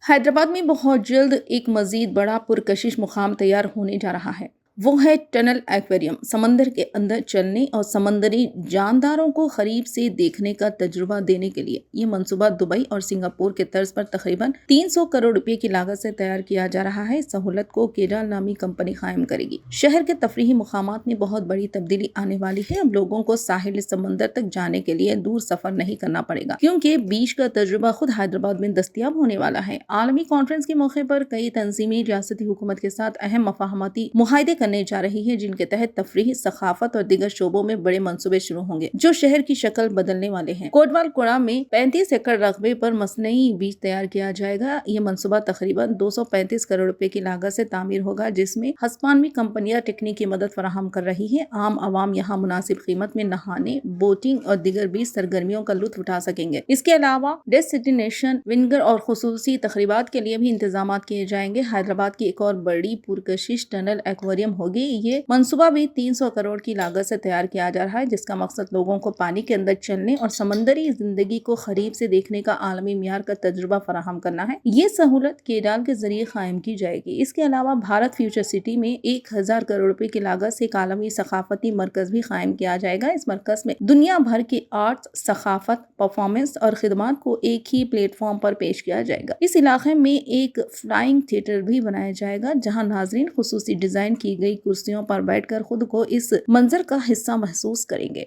حیدرآباد میں بہت جلد ایک مزید بڑا پرکشش مقام تیار ہونے جا رہا ہے۔ وہ ہے ٹنل ایکویریم۔ سمندر کے اندر چلنے اور سمندری جانداروں کو قریب سے دیکھنے کا تجربہ دینے کے لیے یہ منصوبہ دبئی اور سنگاپور کے طرز پر تقریباً 300 کروڑ روپے کی لاگت سے تیار کیا جا رہا ہے۔ اس سہولت کو کیڈال نامی کمپنی قائم کرے گی۔ شہر کے تفریحی مقامات میں بہت بڑی تبدیلی آنے والی ہے۔ اب لوگوں کو ساحل سمندر تک جانے کے لیے دور سفر نہیں کرنا پڑے گا، کیونکہ بیچ کا تجربہ خود حیدرآباد میں دستیاب ہونے والا ہے۔ عالمی کانفرنس کے موقع پر کئی تنظیمیں ریاستی حکومت کے ساتھ اہم مفاہمتی معاہدے کرنے جا رہی ہے، جن کے تحت تفریح، ثقافت اور دیگر شعبوں میں بڑے منصوبے شروع ہوں گے جو شہر کی شکل بدلنے والے ہیں۔ کوٹوال کوڑا میں 35 ایکڑ رقبے پر مصنوعی بیچ تیار کیا جائے گا۔ یہ منصوبہ تقریباً 235 کروڑ روپے کی لاگت سے تعمیر ہوگا، جس میں ہسپانوی کمپنیاں تکنیکی مدد فراہم کر رہی ہیں۔ عام عوام یہاں مناسب قیمت میں نہانے، بوٹنگ اور دیگر بیچ سرگرمیوں کا لطف اٹھا سکیں گے۔ اس کے علاوہ ڈیسٹینیشن ونگر اور خصوصی تقریبات کے لیے بھی انتظامات کیے جائیں گے۔ حیدرآباد کی ایک اور بڑی پرکشش ٹنل ایکویریم ہوگی۔ یہ منصوبہ بھی 300 کروڑ کی لاگت سے تیار کیا جا رہا ہے، جس کا مقصد لوگوں کو پانی کے اندر چلنے اور سمندری زندگی کو قریب سے دیکھنے کا عالمی معیار کا تجربہ فراہم کرنا ہے۔ یہ سہولت کیڈال کے ذریعے قائم کی جائے گی۔ اس کے علاوہ بھارت فیوچر سٹی میں 1000 کروڑ روپے کی لاگت سے ایک عالمی ثقافتی مرکز بھی قائم کیا جائے گا۔ اس مرکز میں دنیا بھر کے آرٹس، ثقافت، پرفارمنس اور خدمات کو ایک ہی پلیٹ فارم پر پیش کیا جائے گا۔ اس علاقے میں ایک فلائنگ تھیٹر بھی بنایا جائے گا، جہاں ناظرین خصوصی ڈیزائن کی گئی کرسیوں پر بیٹھ کر خود کو اس منظر کا حصہ محسوس کریں گے۔